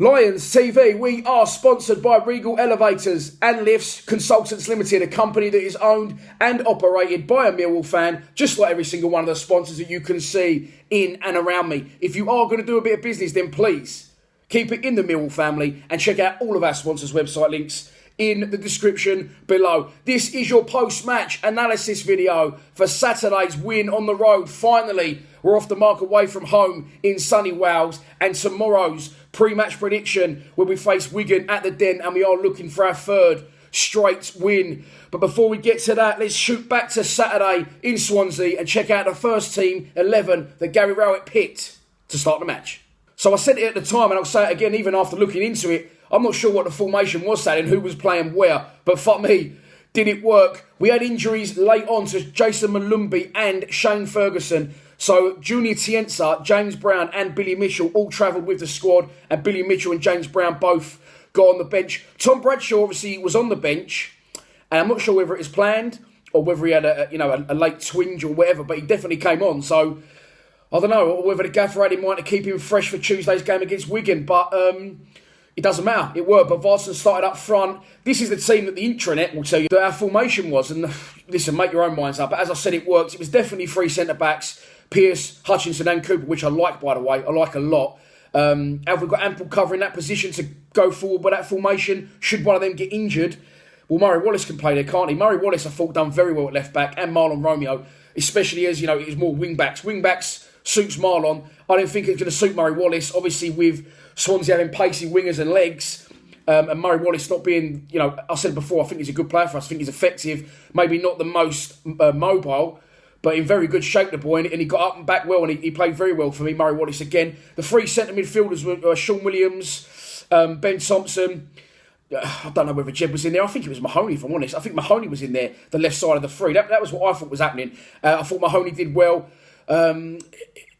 Lions TV, we are sponsored by Regal Elevators and Lifts Consultants Limited, a company that is owned and operated by a Millwall fan, just like every single one of the sponsors that you can see in and around me. If you are going to do a bit of business, then please keep it in the Millwall family and check out all of our sponsors' website links in the description below. This is your post-match analysis video for Saturday's win on the road. Finally, we're off the mark away from home in sunny Wales, and tomorrow's pre-match prediction where we face Wigan at the Den, and we are looking for our third straight win. But before we get to that, let's shoot back to Saturday in Swansea and check out the first team 11 that Gary Rowett picked to start the match. So I said it at the time, and I'll say it again even after looking into it. I'm not sure what the formation was Saturday and who was playing where, but fuck me, did it work? We had injuries late on to Jason Malumbi and Shane Ferguson. So Junior Tienza, James Brown and Billy Mitchell all travelled with the squad, and Billy Mitchell and James Brown both got on the bench. Tom Bradshaw obviously was on the bench, and I'm not sure whether it was planned or whether he had a late twinge or whatever, but he definitely came on. So I don't know, or whether the gaffer had in mind to keep him fresh for Tuesday's game against Wigan, but it doesn't matter. It worked. But Varson started up front. This is the team that the intranet will tell you that our formation was. And listen, make your own minds up. But as I said, it worked. It was definitely three centre-backs, Pearce, Hutchinson and Cooper, which I like, by the way. I like a lot. Have we got ample cover in that position to go forward with that formation? Should one of them get injured? Well, Murray Wallace can play there, can't he? Murray Wallace, I thought, done very well at left-back, and Marlon Romeo, especially as, it was more wing-backs. Wing-backs suits Marlon. I don't think it's going to suit Murray Wallace, obviously with Swansea having pacey wingers and legs, and Murray Wallace not being, I said before, I think he's a good player for us. I think he's effective, maybe not the most mobile, but in very good shape, the boy, and he got up and back well, and he played very well for me, Murray Wallace again. The three centre midfielders were Sean Williams, Ben Thompson. I don't know whether Jed was in there. I think it was Mahoney, if I'm honest. I think Mahoney was in there, the left side of the three. That was what I thought was happening. I thought Mahoney did well.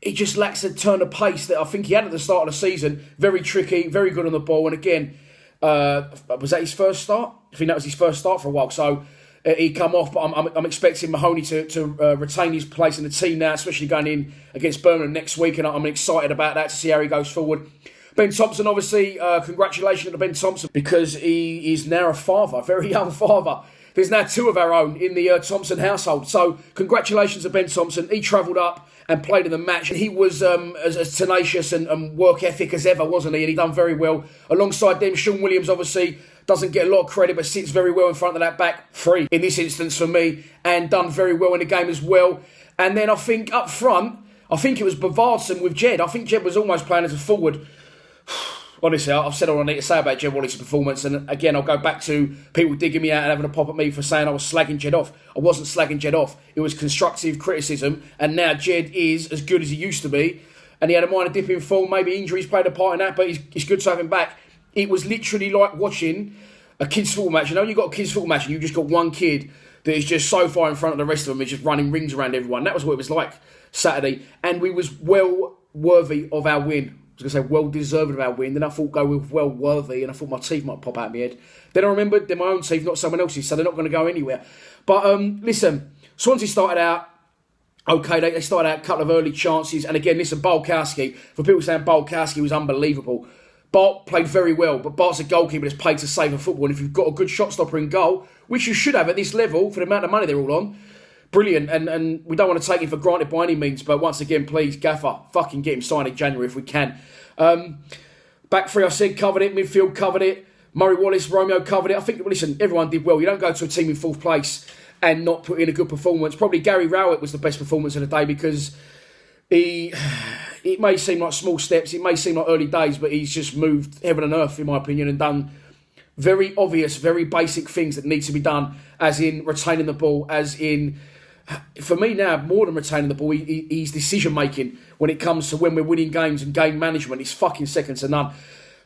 He just lacks a turn of pace that I think he had at the start of the season. Very tricky, very good on the ball. And again, was that his first start? I think that was his first start for a while. So he come off, but I'm expecting Mahoney to retain his place in the team now, especially going in against Birmingham next week. And I'm excited about that to see how he goes forward. Ben Thompson, obviously, congratulations to Ben Thompson, because he is now a father, a very young father. There's now two of our own in the Thompson household. So congratulations to Ben Thompson. He travelled up and played in the match. And he was as tenacious and work ethic as ever, wasn't he? And he done very well. Alongside them, Sean Williams obviously doesn't get a lot of credit, but sits very well in front of that back three in this instance for me, and done very well in the game as well. And then I think up front, I think it was Bavardson with Jed. I think Jed was almost playing as a forward. Honestly, I've said all I need to say about Jed Wallace's performance, and again, I'll go back to people digging me out and having a pop at me for saying I was slagging Jed off. I wasn't slagging Jed off. It was constructive criticism, and now Jed is as good as he used to be, and he had a minor dip in form. Maybe injuries played a part in that, but it's good to have him back. It was literally like watching a kids' football match. You've got a kids' football match, and you've just got one kid that is just so far in front of the rest of them, is just running rings around everyone. That was what it was like Saturday, and we was well worthy of our win. I was going to say well deserved of our win. Then I thought go with well worthy, and I thought my teeth might pop out of my head. Then I remembered they're my own teeth, not someone else's, so they're not going to go anywhere. But listen, Swansea started out okay. They started out a couple of early chances, and again, listen, Bulkowski, for people saying Bulkowski was unbelievable, Bart played very well, but Bart's a goalkeeper that's paid to save a football, and if you've got a good shot stopper in goal, which you should have at this level for the amount of money they're all on, brilliant, and we don't want to take him for granted by any means, but once again, please, Gaffer, fucking get him signed in January if we can. Back three, I said, covered it. Midfield, covered it. Murray Wallace, Romeo, covered it. I think, listen, everyone did well. You don't go to a team in fourth place and not put in a good performance. Probably Gary Rowett was the best performance of the day, because it may seem like small steps, it may seem like early days, but he's just moved heaven and earth, in my opinion, and done very obvious, very basic things that need to be done, as in retaining the ball, as in, for me now, more than retaining the ball, he's decision-making when it comes to when we're winning games and game management. It's fucking second to none.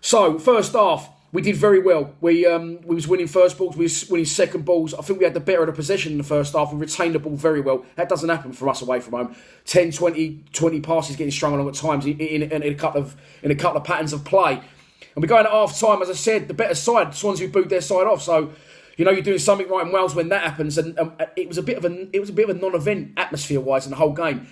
So, first half, we did very well. We was winning first balls, we was winning second balls. I think we had the better of the possession in the first half. We retained the ball very well. That doesn't happen for us away from home. 10, 20 passes getting strung along at times in a couple of patterns of play. And we're going at half time, as I said, the better side. Swansea booed their side off. So, you're doing something right in Wales when that happens. And it was a bit of a non-event atmosphere-wise in the whole game.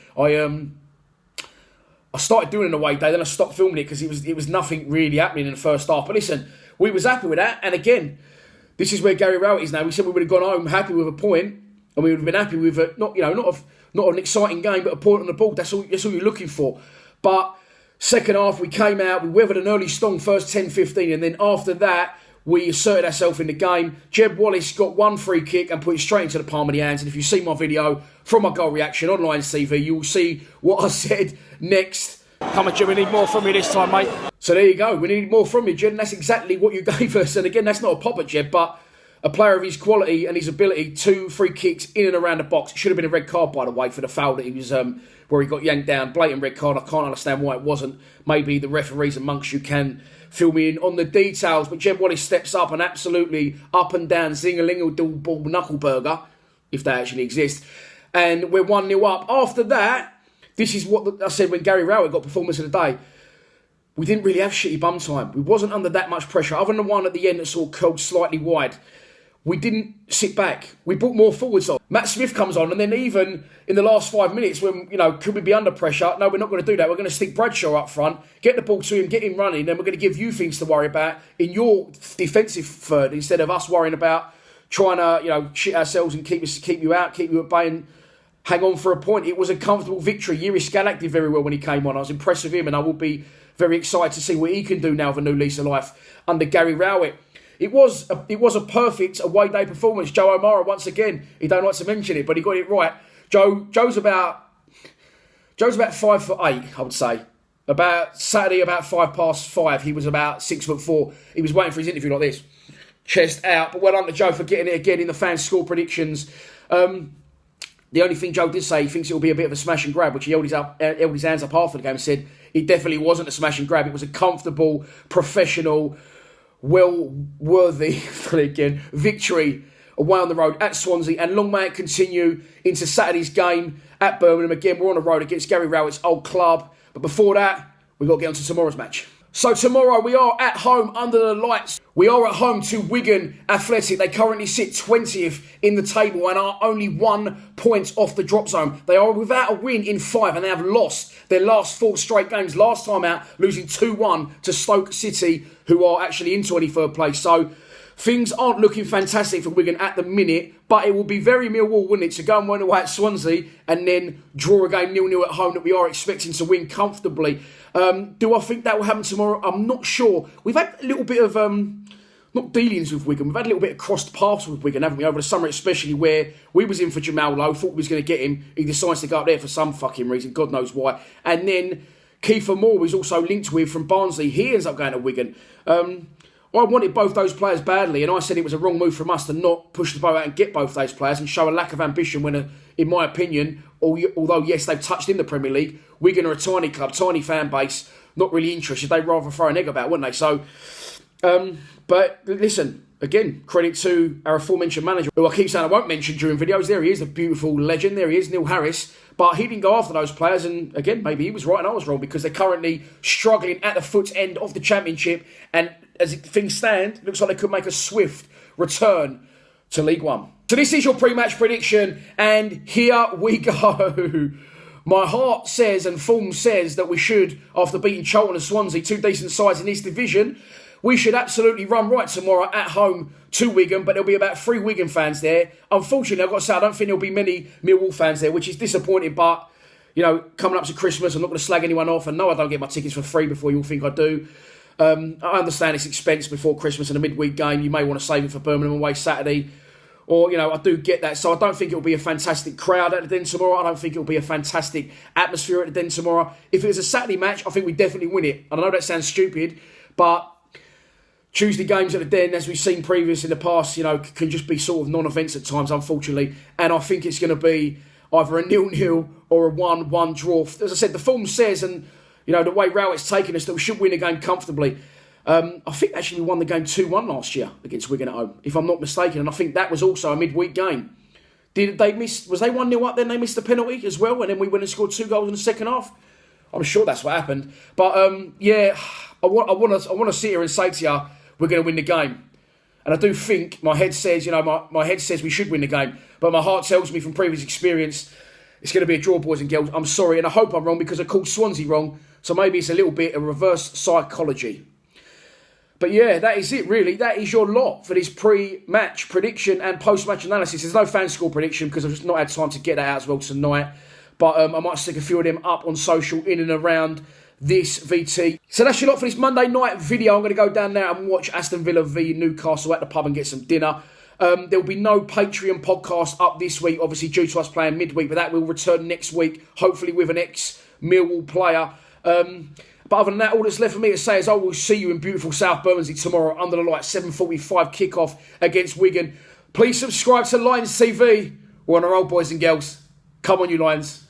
I started doing an away day, then I stopped filming it because it was nothing really happening in the first half. But listen, we was happy with that. And again, this is where Gary Rowett is now. We said we would have gone home happy with a point, and we would have been happy with not an exciting game, but a point on the board. That's all you're looking for. But second half, we came out, we weathered an early storm, first 10-15, and then after that, we asserted ourselves in the game. Jeb Wallace got one free kick and put it straight into the palm of the hands. And if you see my video from my goal reaction online TV, you will see what I said next. Come on, Jeb, we need more from you this time, mate. So there you go. We need more from you, Jeb, and that's exactly what you gave us. And again, that's not a pop at Jeb, but a player of his quality and his ability, 2 free kicks in and around the box. It should have been a red card, by the way, for the foul that he was, where he got yanked down. Blatant red card. I can't understand why it wasn't. Maybe the referees amongst you can fill me in on the details. But Jeb Wallace steps up and absolutely up and down zing-a-ling-a-doo-ball knuckle-burger, if that actually exists. And we're 1-0 up. After that, this is what I said when Gary Rowett got performance of the day. We didn't really have shitty bum time. We wasn't under that much pressure, other than the one at the end that sort of curled slightly wide. We didn't sit back. We brought more forwards on. Matt Smith comes on, and then even in the last 5 minutes, when, could we be under pressure? No, we're not going to do that. We're going to stick Bradshaw up front, get the ball to him, get him running, then we're going to give you things to worry about in your defensive third, instead of us worrying about trying to, shit ourselves and keep you out, keep you at bay, and hang on for a point. It was a comfortable victory. Yuri Skalak did very well when he came on. I was impressed with him, and I will be very excited to see what he can do now with a new lease of life under Gary Rowett. It was a perfect away day performance. Joe O'Mara, once again, he don't like to mention it, but he got it right. Joe's about 5'8", I would say. About Saturday, about 5:05, he was about 6'4". He was waiting for his interview like this, chest out. But well done to Joe for getting it again in the fans' score predictions. The only thing Joe did say, he thinks it will be a bit of a smash and grab, which he held his hands up after the game and said it definitely wasn't a smash and grab. It was a comfortable, professional, well-worthy again victory away on the road at Swansea, and long may it continue into Saturday's game at Birmingham. Again, we're on the road against Gary Rowett's old club, but before that, we've got to get on to tomorrow's match. So tomorrow we are at home under the lights. We are at home to Wigan Athletic. They currently sit 20th in the table and are only 1 point off the drop zone. They are without a win in 5, and they have lost their last 4 straight games. Last time out, losing 2-1 to Stoke City, who are actually in 23rd place. So things aren't looking fantastic for Wigan at the minute, but it will be very Millwall, wouldn't it, to go and win away at Swansea and then draw a game 0-0 at home that we are expecting to win comfortably. Do I think that will happen tomorrow? I'm not sure. We've had a little bit of, not dealings with Wigan, we've had a little bit of crossed paths with Wigan, haven't we, over the summer especially, where we was in for Jamal Lowe, thought we was going to get him. He decides to go up there for some fucking reason, God knows why. And then Kiefer Moore was also linked with from Barnsley. He ends up going to Wigan. I wanted both those players badly, and I said it was a wrong move from us to not push the boat out and get both those players and show a lack of ambition when, in my opinion, although, yes, they've touched in the Premier League, Wigan are a tiny club, tiny fan base, not really interested. They'd rather throw an egg about, wouldn't they? So, but listen, again, credit to our aforementioned manager, who I keep saying I won't mention during videos. There he is, the beautiful legend. There he is, Neil Harris. But he didn't go after those players, and again, maybe he was right and I was wrong, because they're currently struggling at the foot end of the Championship, and as things stand, it looks like they could make a swift return to League One. So this is your pre-match prediction, and here we go. My heart says and form says that we should, after beating Charlton and Swansea, 2 decent sides in this division, we should absolutely run right tomorrow at home to Wigan, but there'll be about 3 Wigan fans there. Unfortunately, I've got to say, I don't think there'll be many Millwall fans there, which is disappointing, but, coming up to Christmas, I'm not going to slag anyone off, and no, I don't get my tickets for free before you all think I do. I understand it's expense before Christmas and a midweek game. You may want to save it for Birmingham away Saturday. Or, I do get that. So I don't think it'll be a fantastic crowd at the Den tomorrow. I don't think it'll be a fantastic atmosphere at the Den tomorrow. If it was a Saturday match, I think we definitely win it. And I know that sounds stupid, but Tuesday games at the Den, as we've seen previous in the past, can just be sort of non-events at times, unfortunately. And I think it's going to be either a 0-0 or a 1-1 draw. As I said, the form says, and the way Rowett's taken us, that we should win a game comfortably. I think actually we won the game 2-1 last year against Wigan at home, if I'm not mistaken. And I think that was also a midweek game. Did they miss? Was they 1-0 up then? They missed the penalty as well, and then we went and scored 2 goals in the second half. I'm sure that's what happened. But I want to sit here and say to you, we're going to win the game. And I do think my head says, my head says we should win the game. But my heart tells me from previous experience, It's going to be a draw, boys and girls. I'm sorry, and I hope I'm wrong because I called Swansea wrong. So maybe it's a little bit of reverse psychology. But yeah, that is it really. That is your lot for this pre-match prediction and post-match analysis. There's no fan score prediction because I've just not had time to get that out as well tonight. But I might stick a few of them up on social in and around this VT. So that's your lot for this Monday night video. I'm going to go down now and watch Aston Villa v Newcastle at the pub and get some dinner. There'll be no Patreon podcast up this week, obviously due to us playing midweek, but that will return next week, hopefully with an ex-Millwall player. But other than that, all that's left for me to say is I will see you in beautiful South Bermondsey tomorrow under the lights, 7:45 kickoff against Wigan. Please subscribe to Lions TV. We're on our old boys and girls. Come on, you Lions.